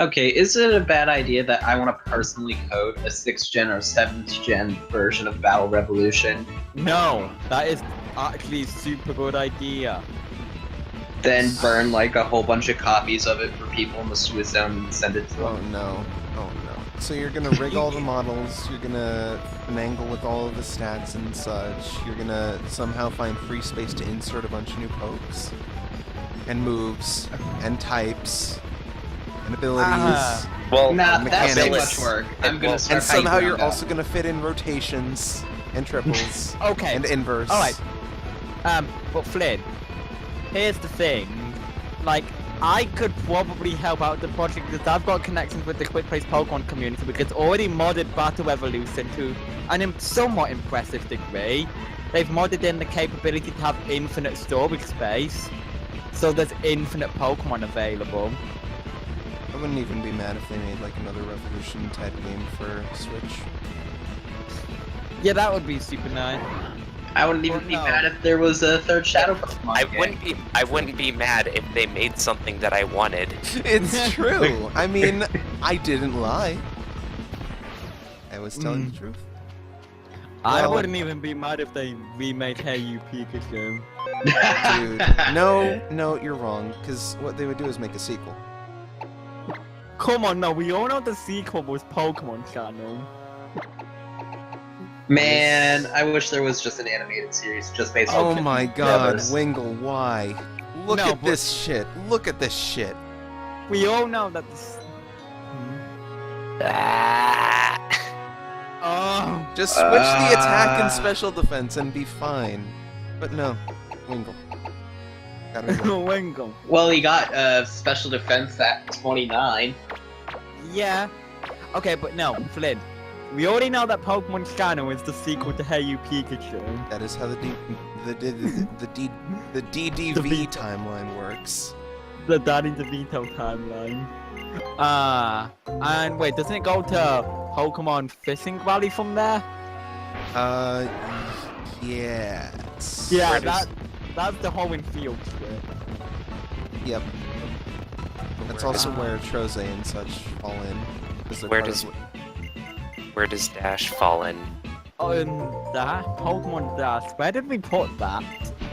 Okay, is it a bad idea that I want to personally code a 6th gen or 7th gen version of Battle Revolution? No, that is actually a super good idea. Then burn like a whole bunch of copies of it for people in the Swiss zone and send it to Oh them? no. Oh no. So you're gonna rig all the models, you're gonna finagle with all of the stats and such, you're gonna somehow find free space to insert a bunch of new pokes, and moves, and types, and abilities. Well, Nah, that's too mechanics. much work. I'm gonna And start somehow fighting you're around also gonna fit in rotations, and triples, Okay. and inverse. Alright. But Flynn, here's the thing. Like, I could probably help out the project because I've got connections with the Quick Plays Pokemon community because already modded Battle Evolution to an somewhat impressive degree. They've modded in the capability to have infinite storage space, so there's infinite Pokemon available. I wouldn't even be mad if they made like another Revolution type game for Switch. Yeah, that would be super nice. I wouldn't even Well, be no. mad if there was a third Shadow Pokemon game. I wouldn't be mad if they made something that I wanted. It's true. I mean, I didn't lie. I was telling the truth. I Well- wouldn't even be mad if they remade Hey You Pikachu. Dude, no, you're wrong. Because what they would do is make a sequel. Come on, no, we all know the sequel was Pokemon Channel. Man, I wish there was just an animated series just based Oh on my God, Nevers. Wingle, why? Look No, at but- this shit. Look at this shit. We all know that this... Ah. Oh, Just switch the attack and special defense and be fine. But no, Wingle. Gotta be wrong. Wingle. Well, he got special defense at 29. Yeah. Okay, but no, Flynn. We already know that Pokemon Channel is the sequel to Hey You Pikachu. That is how the DDV timeline works. The Danny DeVito timeline. And wait, doesn't it go to Pokemon Fishing Valley from there? Yes. Yeah, Where does- that's the whole infield trip. Yep. That's also where Troze and such fall in. 'cause they're Where part does- of- Where does Dash fall in? That Pokemon Dash. Where did we put that?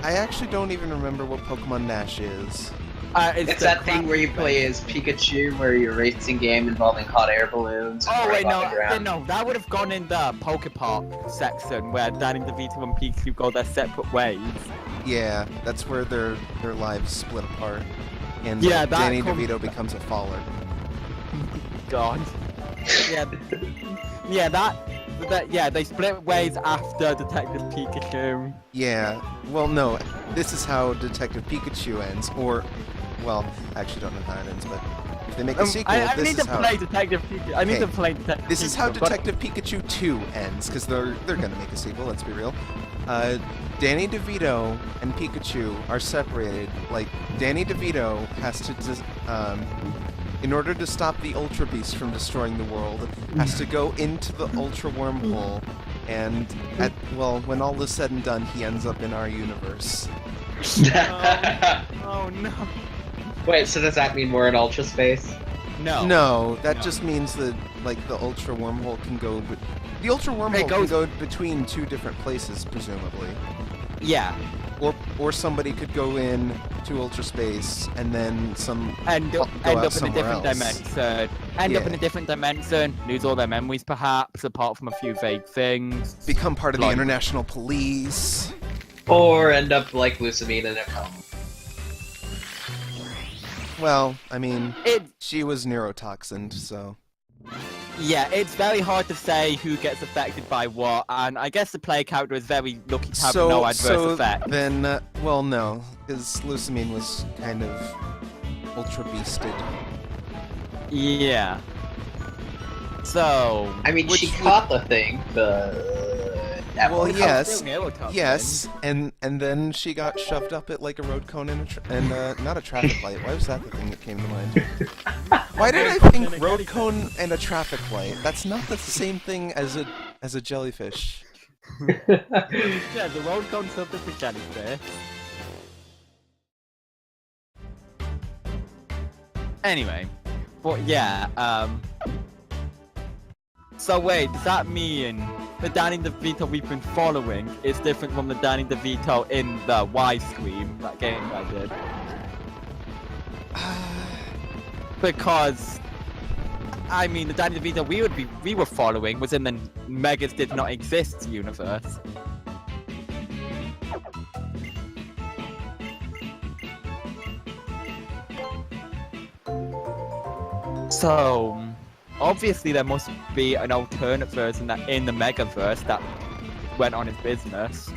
I actually don't even remember what Pokemon Dash is. It's the that thing crap where you thing. play as Pikachu, where you're a racing game involving hot air balloons. and Oh wait, running on no, the ground. no, that would have gone in the Pokepark section where Danny DeVito and Pikachu go their separate ways. Yeah, that's where their lives split apart. And Yeah, that Danny com- DeVito becomes a faller. God. Yeah, yeah, they split ways after Detective Pikachu. Yeah, well, no, this is how Detective Pikachu ends, or, well, I actually don't know how it ends, but if they make a sequel, I this need is to how... play Detective Pikachu. I need Okay, to play Detective This is how Pikachu, but- Detective Pikachu 2 ends, because they're gonna make a sequel, let's be real. Danny DeVito and Pikachu are separated. Like, Danny DeVito has to, in order to stop the Ultra Beast from destroying the world, has to go into the Ultra Wormhole, and when all is said and done, he ends up in our universe. Oh no. Wait, so does that mean we're in Ultra Space? No. No, that No. just means that, like, the Ultra Wormhole can go... The Ultra Wormhole goes- can go between two different places, presumably. Yeah. Or somebody could go in to Ultra Space and then End go up out in a somewhere different else. dimension. End up Yeah. in a different dimension. Lose all their memories, perhaps, apart from a few vague things. become part of the Like- International Police. Or end up like Lucamine in a coma? Well, I mean, It, she was neurotoxined, so... yeah, it's very hard to say who gets affected by what, and I guess the player character is very lucky to have no adverse effect. then, well, no, because Lucamine was kind of ultra beasted. Yeah. So. I mean, she which- caught the thing, but... Well, which- yes, still neurotoxin. yes, and then she got shoved up it like a road cone and not a traffic light. Why was that the thing that came to mind? Why did I think road cone and a traffic light? That's not the same thing as a jellyfish. Yeah, the road cone something for jellyfish. Anyway, But yeah, so wait, does that mean the Danny DeVito we've been following is different from the Danny DeVito in the Y Scream, that game I did? Because, I mean, the Danny DeVito we were following was in the Megas Did Not Exist universe. So, obviously there must be an alternate version that in the Megaverse that went on its business.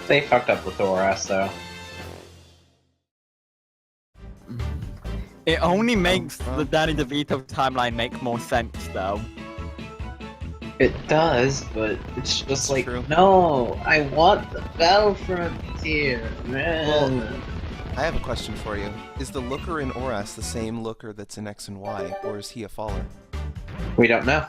They fucked up with ORS though. It only makes the Danny DeVito timeline make more sense, though. It does, but it's just like, true. no, I want the Battlefront here, man. Well, I have a question for you. Is the looker in ORAS the same looker that's in X and Y, or is he a faller? We don't know.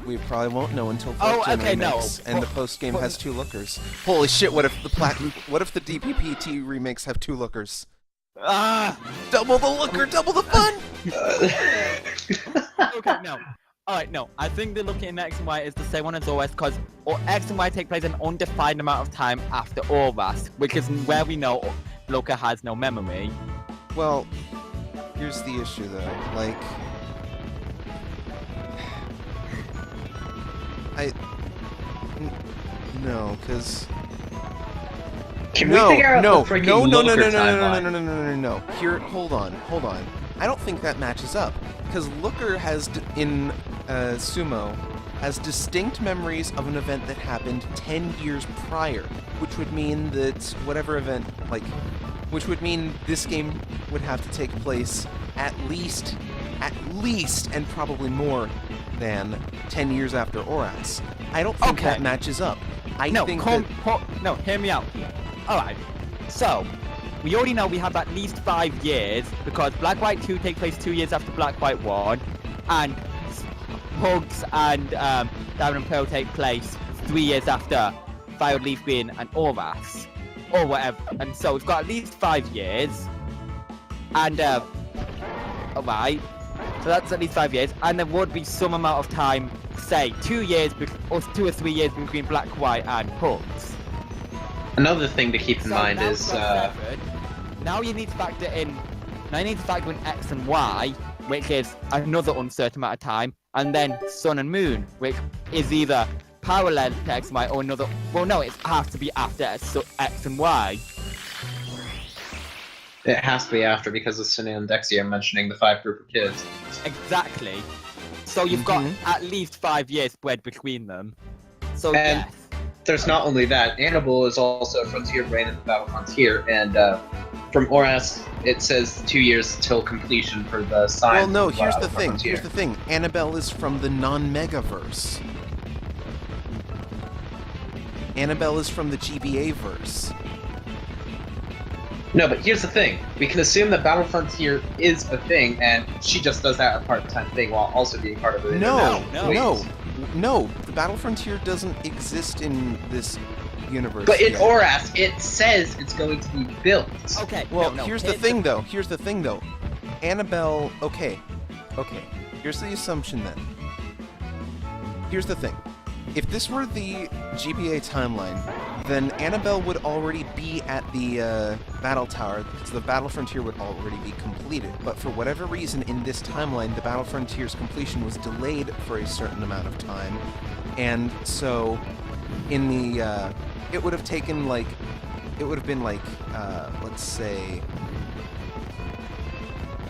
We probably won't know until Oh, 4th Gen okay, no. remakes, and the post game has 2 lookers. Holy shit! What if the DPPT remakes have 2 lookers? Ah! Double the looker, double the fun. Okay, no. Alright, no. I think the looking in X and Y is the same one as OS because X and Y take place an undefined amount of time after ORAS, which is where we know Looker has no memory. Well, here's the issue though. Like, no, because. Can we figure out the freaking Looker timeline? No. Here, hold on. I don't think that matches up because Looker has in Sumo has distinct memories of an event that happened 10 years prior, which would mean that whatever event, which would mean this game would have to take place at least, and probably more than 10 years after ORAS. I don't think that matches up. No, hear me out. Alright, so, we already know we have at least 5 years, because Black White 2 takes place 2 years after Black White 1, and Hugs and Diamond and Pearl take place 3 years after Violet Leaf Green and ORAS, or whatever. And so we've got at least 5 years, and alright, so that's at least 5 years, and there would be some amount of time, say 2 years, or 2 or 3 years between Black White and Hugs. Another thing to keep in mind now is now you need to factor in X and Y, which is another uncertain amount of time, and then Sun and Moon, which is either parallel to X and Y or another. Well, no, it has to be after X and Y. it has to be after because of Sunny and Dexy are mentioning the 5 group of kids. Exactly. So you've got at least 5 years spread between them. So And- yes. There's not only that, Annabelle is also a Frontier brain in the Battle Frontier, and from ORAS, it says 2 years till completion for the sign. Well, no, here's the thing. Annabelle is from the non-Megaverse. Annabelle is from the GBA-verse. No, but here's the thing. We can assume that Battle Frontier is a thing, and she just does that a part-time thing while also being part of it. No, the Battle Frontier doesn't exist in this universe. But in yet. ORAS, it says it's going to be built. Okay. Well, here's the thing, though. Annabelle. Okay. Here's the assumption then. Here's the thing. If this were the GBA timeline, then Annabelle would already be at the Battle Tower, so the Battle Frontier would already be completed. But for whatever reason, in this timeline, the Battle Frontier's completion was delayed for a certain amount of time, and so in the it would have taken let's say,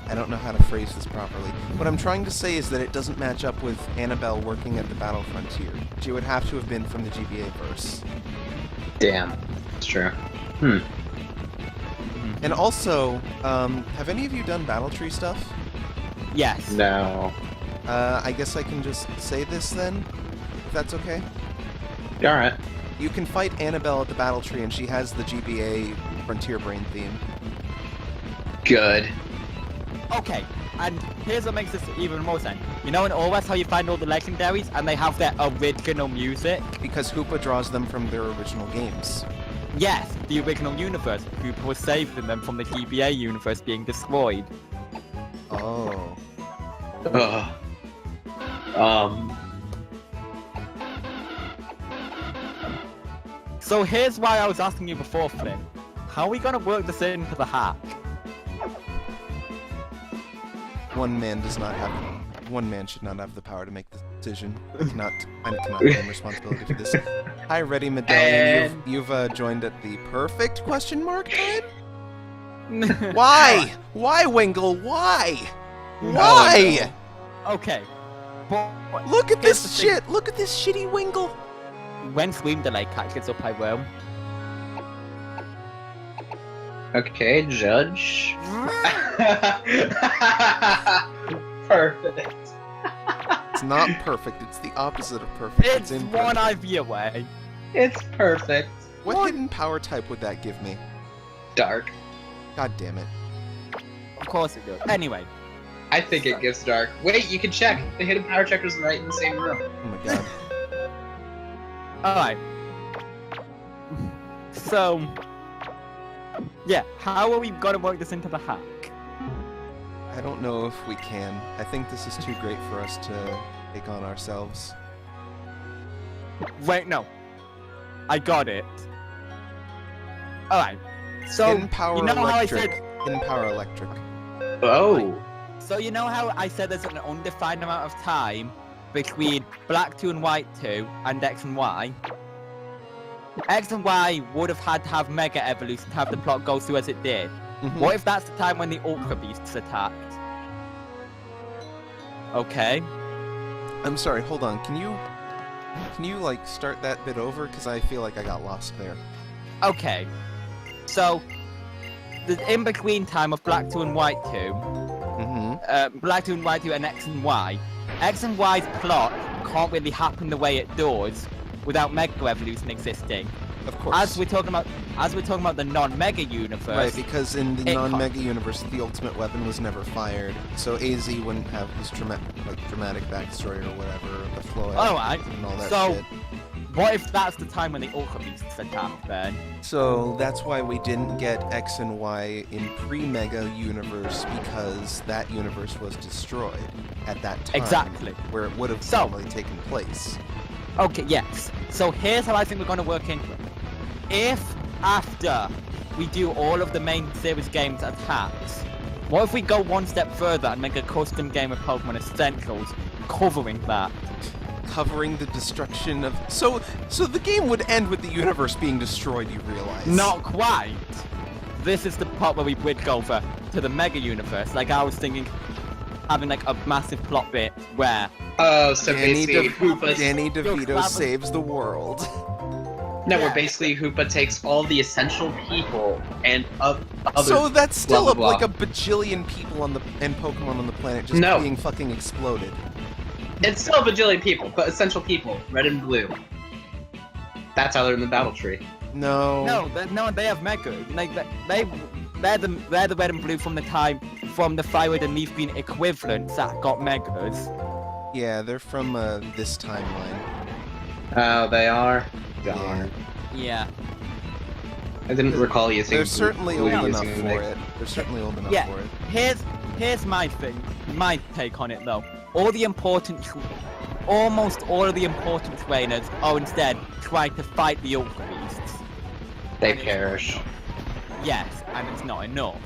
I don't know how to phrase this properly. What I'm trying to say is that it doesn't match up with Annabelle working at the Battle Frontier. She would have to have been from the GBA verse. Damn, it's true. And also, have any of you done Battletree stuff? Yes. No. I guess I can just say this then, if that's okay? Alright. You can fight Annabelle at the Battletree, and she has the GBA Frontier Brain theme. Good. Okay, And here's what makes this even more sense. You know in OS how you find all the legendaries and they have their original music? Because Hoopa draws them from their original games. Yes, the original universe. Hoopa was saving them from the GBA universe being destroyed. Oh. So here's why I was asking you before, Flynn. How are we gonna work this into the hack? One man should not have the power to make the decision. I cannot claim responsibility for this. Hi, Ready Medallion. You've joined at the perfect question mark time? Why? Why, Wingle? Why? Why? Okay. But Look at here's this the thing. shit! Look at this shitty Wingle! When Stream Delay catches up, I will. Okay, Judge. Perfect. It's not perfect, it's the opposite of perfect. It's one imperfect. IV away. It's perfect. What hidden power type would that give me? Dark. God damn it. Of course it does. Anyway. I think it gives dark. Wait, you can check. The hidden power checker's right in the same room. Oh my god. Alright. So... yeah, how are we gonna work this into the hack? I don't know if we can. I think this is too great for us to take on ourselves. Wait, no. I got it. Alright. So, Hidden power you know how I electric. said... Hidden power electric. Oh. So you know how I said there's an undefined amount of time between Black 2 and White 2 and X and Y? X and Y would have had to have Mega Evolution to have the plot go through as it did. Mhm. What if that's the time when the Ultra Beasts attacked? Okay. I'm sorry, hold on. Can you like start that bit over? Because I feel like I got lost there. Okay. So, the in-between time of Black 2 and White 2, Black 2 and White 2 and X and Y. X and Y's plot can't really happen the way it does without Mega Evolution existing. Of course. As we're talking about the non-Mega universe. Right, because in the it non-Mega universe, the ultimate weapon was never fired, so AZ wouldn't have his dramatic backstory or whatever, the flow Alright, and all that so shit. what if that's the time when the Ultra Beasts attack then? So that's why we didn't get X and Y in pre-Mega universe, because that universe was destroyed at that time. Exactly. Where it would have So- normally taken place. Okay, yes. So here's how I think we're going to work into it. If, after we do all of the main series games as hacks, what if we go one step further and make a custom game of Pokemon Essentials covering that? Covering the destruction of... So the game would end with the universe being destroyed, you realize? Not quite! This is the part where we bridge over to the Mega Universe. Like, I was thinking having, like, a massive plot bit where... Oh, so Danny basically Hoopa's... Danny DeVito Clever. saves the world. No, where basically Hoopa takes all the essential people and other... So that's still blah, blah, like blah. a bajillion people and Pokemon on the planet just No. being fucking exploded. It's still a bajillion people, but essential people, red and blue. That's how they're in the battle tree. No. No, they have Mega. Like, they're the red and blue from the Thyroid and Leaf Green equivalents that got Megas. Yeah, they're from this timeline. Oh, they are? Yeah. Darn. Yeah. I didn't recall using They're certainly old blue enough using for Mega. it. They're certainly old enough Yeah. for it. Here's my take on it though. Almost all of the important trainers are instead trying to fight the Ultra Beasts. They perish. Yes, and it's not enough.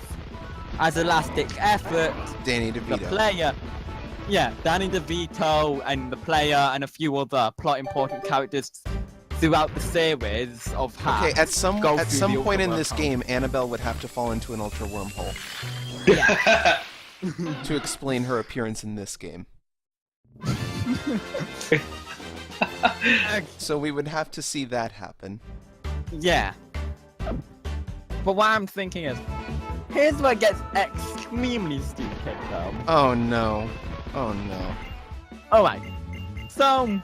As a last-ditch effort, Danny the DeVito. player, Danny DeVito and the player and a few other plot important characters throughout the series of hacks. Okay, at some go through point the in Ultra this wormhole. game, Annabelle would have to fall into an ultra wormhole Yeah. to explain her appearance in this game. So we would have to see that happen. Yeah. But what I'm thinking is, here's where it gets extremely stupid though. Oh no. Oh no. Alright. So,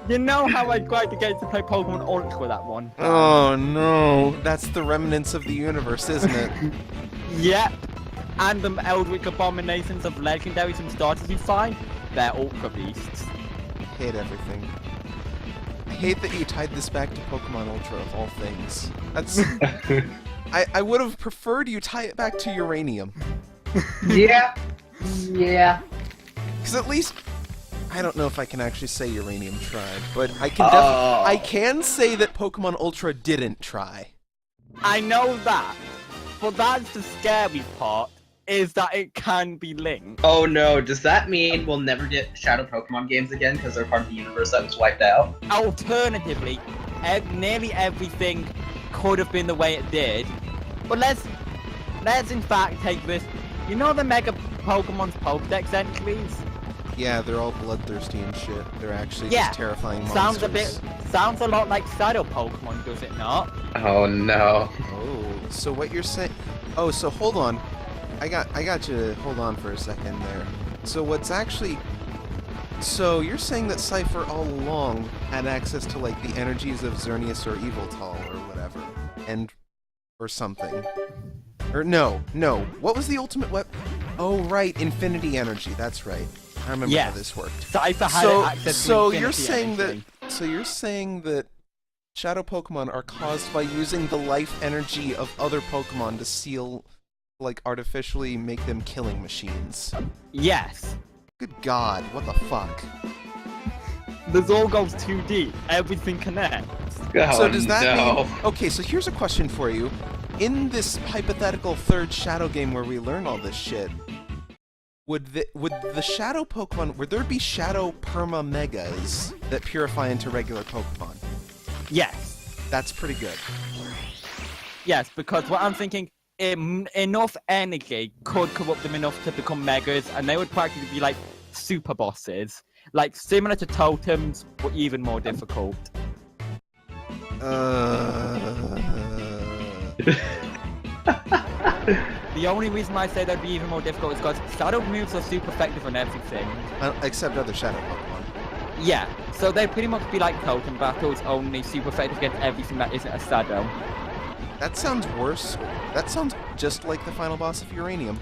you know how I tried to get to play Pokemon Ultra that one? Oh no. That's the remnants of the universe, isn't it? Yep. and the Eldritch Abominations of legendaries and starters you find, they're Ultra Beasts. I hate everything. I hate that you tied this back to Pokemon Ultra of all things. That's... I would have preferred you tie it back to Uranium. Yeah. Yeah. Because at least... I don't know if I can actually say Uranium tried, but I can I can say that Pokemon Ultra didn't try. I know that, but that's the scary part, is that it can be linked. Oh no, does that mean we'll never get Shadow Pokemon games again because they're part of the universe that was wiped out? Alternatively, nearly everything could have been the way it did, but let's in fact take this. You know the Mega Pokemon's Pokedex entries? Yeah, they're all bloodthirsty and shit. They're actually just terrifying monsters. Sounds a lot like Shadow Pokemon, does it not? Oh no. Oh, so what you're saying... Oh, so hold on. I got you to hold on for a second there. So what's actually... So you're saying that Cypher all along had access to, like, the energies of Xerneas or Eviltal or whatever. And... or something. Or no. What was the ultimate weapon? Oh, right, Infinity Energy. That's right. I remember how this worked. Cypher had access to Infinity Energy. So you're saying that Shadow Pokemon are caused by using the life energy of other Pokemon to seal, like, artificially make them killing machines. Yes. Good God, what the fuck? This all goes too deep. Everything connects. Oh, So does that mean... Okay, so here's a question for you. In this hypothetical third Shadow game where we learn all this shit, would the Shadow Pokemon... Would there be Shadow Perma Megas that purify into regular Pokemon? Yes. That's pretty good. Yes, because what I'm thinking, enough energy could corrupt them enough to become Megas, and they would practically be like super bosses. Like, similar to Totems, but even more difficult. The only reason I say that'd be even more difficult is because Shadow moves are super effective on everything. Except other Shadow Pokemon. Yeah, so they'd pretty much be like Totem battles, only super effective against everything that isn't a Shadow. That sounds worse. That sounds just like the final boss of Uranium.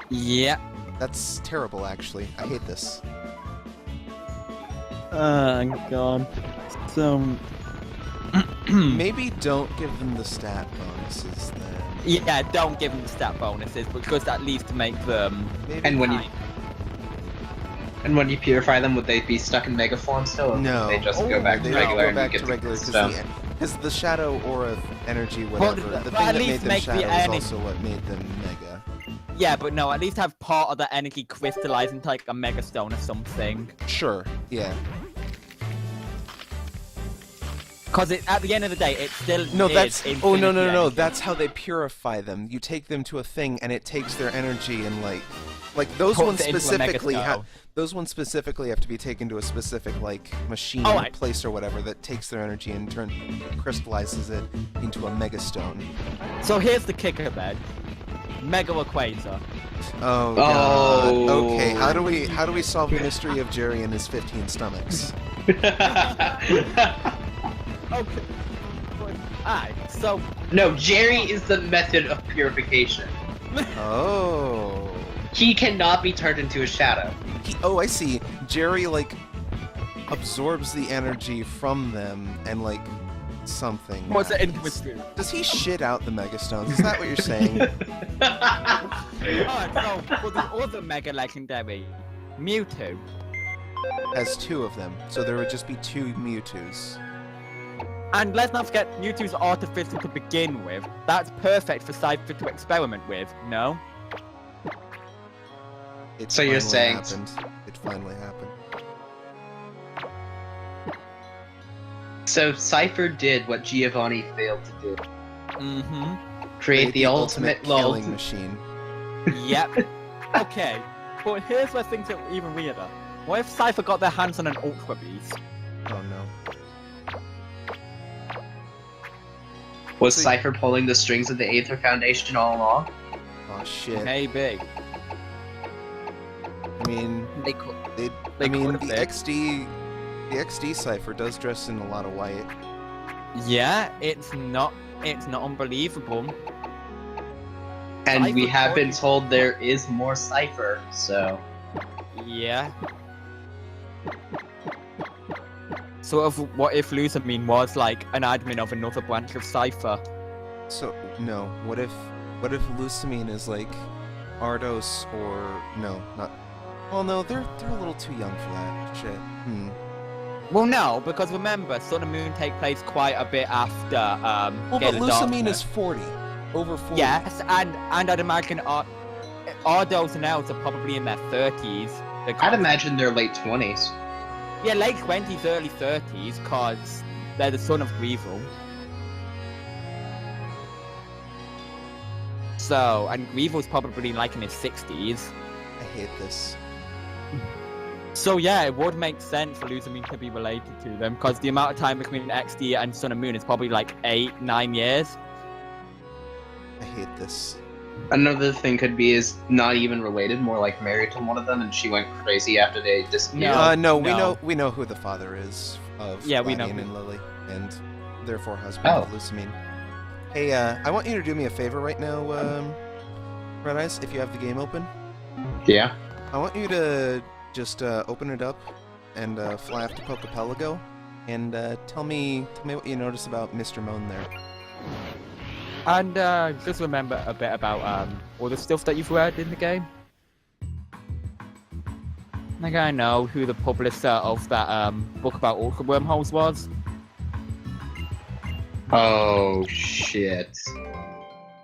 Yeah. That's terrible, actually. I hate this. Oh, God. So... Maybe don't give them the stat bonuses, then. Yeah, don't give them the stat bonuses, because at least to make them... Maybe And when you purify them, would they be stuck in Mega form still? Or No. would they just go back to regular and get because the Shadow Aura energy, whatever, the thing that made them Shadow is also what made them Mega. Yeah, but no, at least have part of the energy crystallize into like a Mega Stone or something. Sure, yeah. Because at the end of the day, it still No, that's... Oh, no. energy. That's how they purify them. You take them to a thing, and it takes their energy and, like those ones specifically have... Those ones specifically have to be taken to a specific, like, machine or place or whatever that takes their energy and crystallizes it into a Megastone. So here's the kicker, then. Mega Rayquaza. Oh, God. Okay, how do we solve the mystery of Jerry and his 15 stomachs? Okay. Alright, so... No, Jerry is the method of purification. Oh. He cannot be turned into a shadow. Oh, I see. Jerry, like, absorbs the energy from them and, like, something. What's the mystery? Does he shit out the Megastones? Is that what you're saying? Alright, so for the other Mega Legendary, Mewtwo has 2 of them, so there would just be 2 Mewtwo's. And let's not forget, Mewtwo's artificial to begin with. That's perfect for Cypher to experiment with, no? So you're saying... It finally happened. So Cypher did what Giovanni failed to do. Mm-hmm. Create the ultimate killing machine. Yep. Okay, but here's where things get even weirder. What if Cypher got their hands on an Ultra Beast? Oh no. Was Cypher pulling the strings of the Aether Foundation all along? Oh shit. Maybe. I mean, the XD Cypher does dress in a lot of white. Yeah, it's not unbelievable. And we Cypher have been Cordy. told there is more Cypher, so... Yeah. Sort of what if Luzamine was like an admin of another branch of Cypher? So no. What if Lusamine is like Ardos or no, not. Well, no, they're a little too young for that shit. Well, no, because remember, Sun and Moon take place quite a bit after Well, Gale but of Lusamine Darkness. is 40, over 40. Yes, and I'd imagine Ardos and Elves are probably in their 30s. I'd imagine they're late 20s. Yeah, late 20s, early 30s, because they're the son of Greevil. So, and Greevil's probably like in his 60s. I hate this. So yeah, it would make sense for Luzamine to be related to them, because the amount of time between XD and Sun and Moon is probably like 8-9 years. I hate this. Another thing could be is not even related, more like married to one of them, and she went crazy after they disappeared. No. No, we know who the father is of Yeah, we know Gladian who- and Lily, and therefore husband Oh. of Lusamine. Hey, I want you to do me a favor right now, Red Eyes, if you have the game open. Yeah. I want you to just open it up and fly off to Pokepelago, and tell me what you notice about Mr. Moan there. And just remember a bit about all the stuff that you've read in the game. Like I know who the publisher of that book about Ultra Wormholes was. Oh, shit.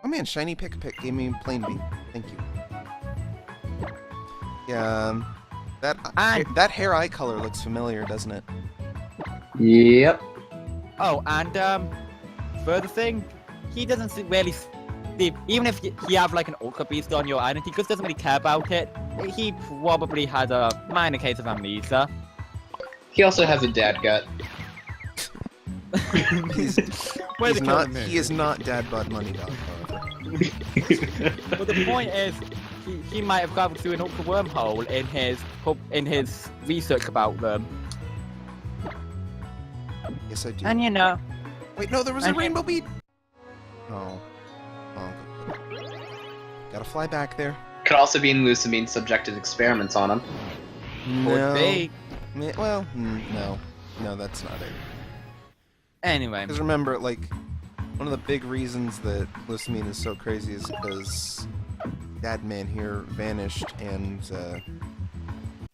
Oh man, Shiny Pick gave me Plain Bean. Thank you. Yeah, that hair eye color looks familiar, doesn't it? Yep. Oh, and further thing, he doesn't really even if you have like an Ultra Beast on your island, he just doesn't really care about it. He probably has a minor case of amnesia. He also has a dad gut. He's Where the not. killing is. He is not Dad Bod Money Dog, however. But the point is, he might have traveled through an Ultra Wormhole in his research about them. Yes, I do. And you know, Wait, no, there was a and- rainbow bead. Oh. Gotta fly back there. Could also be in Lusamine subjected experiments on him. would be. Well, no, that's not it. Anyway, Because remember, like, one of the big reasons that Lusamine is so crazy is because Dad Man here vanished, and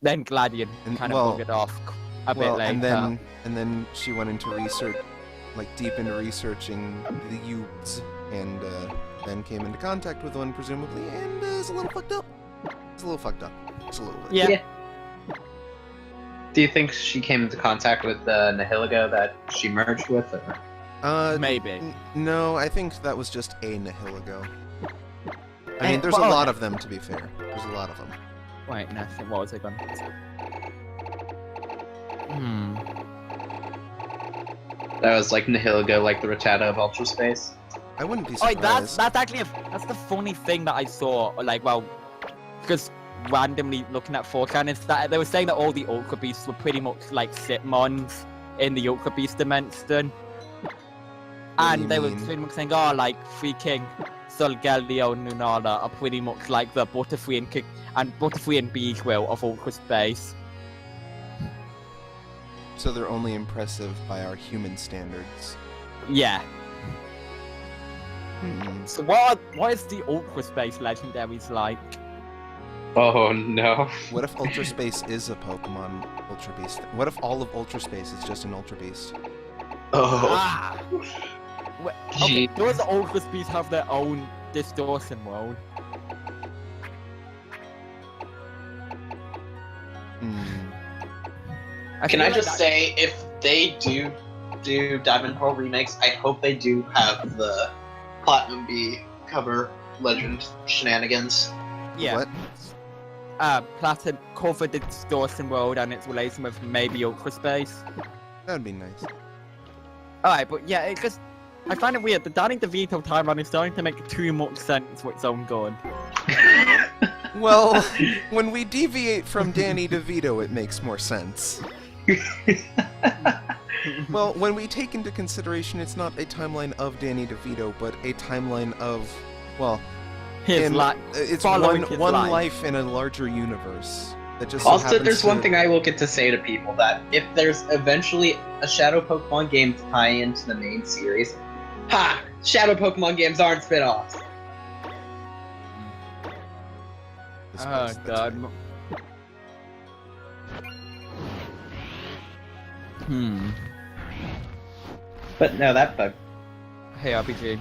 then Gladian And- kind well- of buggered off a bit later. and then she went into research, like deep into researching the youths, and then came into contact with one presumably, and is a little fucked up. It's a little fucked up. Just a little bit. Yeah. Yeah. Do you think she came into contact with the Nihiligo that she merged with? Or? Maybe. No, I think that was just a Nihiligo. I mean, And- there's a well, lot of them, to be fair. There's a lot of them. Wait, no, what was I going to say? That was like Nihiligo, like the Rattata of Ultra Space. I wouldn't be Oh, surprised. that's actually that's the funny thing that I saw. Like, well, just randomly looking at 4chan is that they were saying that all the Ultra Beasts were pretty much like Sitmons in the Ultra Beast dimension, do and you they were mean? pretty much saying, oh, like freaking Solgaleo and Lunala are pretty much like the Butterfree and Beagle of Ultra Space. So they're only impressive by our human standards. Yeah. Hmm. So what is the Ultra Space legendaries like? Oh no. What if Ultra Space is a Pokemon Ultra Beast? What if all of Ultra Space is just an Ultra Beast? Oh. Ah! Okay, Gee. does Ultra Beasts have their own distortion mode? Hmm. Can feel I like just that- say, if they do Diamond Pearl remakes, I hope they do have the Platinum B cover legend shenanigans. Yeah. What? Platinum covered the distortion world and its relation with maybe Ultra Space. That'd be nice. Alright, but yeah, it just I find it weird. The Danny DeVito timeline is starting to make too much sense for its own good. Well, when we deviate from Danny DeVito, it makes more sense. Well, when we take into consideration it's not a timeline of Danny DeVito, but a timeline of, well, his life. It's following one his one life. life in a larger universe. That just so Also, happens there's one to- thing I will get to say to people that if there's eventually a Shadow Pokemon game to tie into the main series, ha! Shadow Pokemon games aren't spin-offs. This Oh was- that's god. right. But no, that bug. Hey RPG.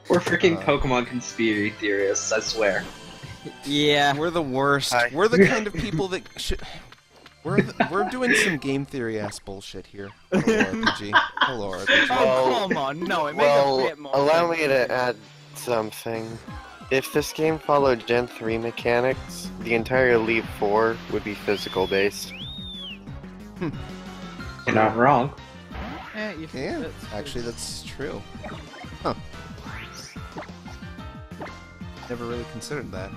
We're freaking Uh. Pokemon conspiracy theorists, I swear. Yeah. We're the worst. Hi. We're the kind of people that should. We're doing some game theory ass bullshit here. Hello RPG. Hello RPG. Oh Well- come on, no, it makes a Well, bit more allow sense me to add something. If this game followed Gen 3 mechanics, the entire Elite 4 would be physical based. You're not wrong. Yeah, Yeah, actually that's true. Huh. Never really considered that.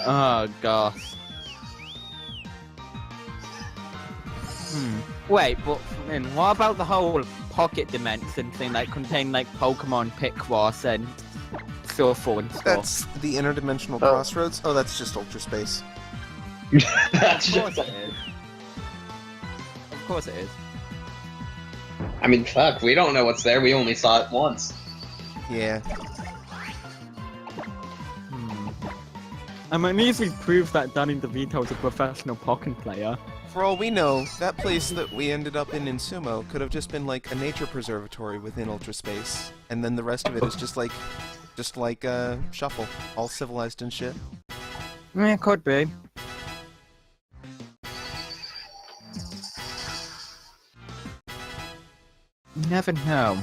Oh gosh. Wait, but then what about the whole pocket dimension thing that contain like Pokemon Picross and so forth and stuff? That's the interdimensional crossroads. Oh, that's just Ultra Space. That's Of course just. it is. Of course it is. I mean, fuck, we don't know what's there. We only saw it once. Yeah. I mean, easily proves that Danny DeVito is a professional Pokken player. For all we know, that place that we ended up in Sumo could have just been like a nature preservatory within Ultra Space, and then the rest of it is just like Shuffle, all civilized and shit. Yeah, could be. You never know.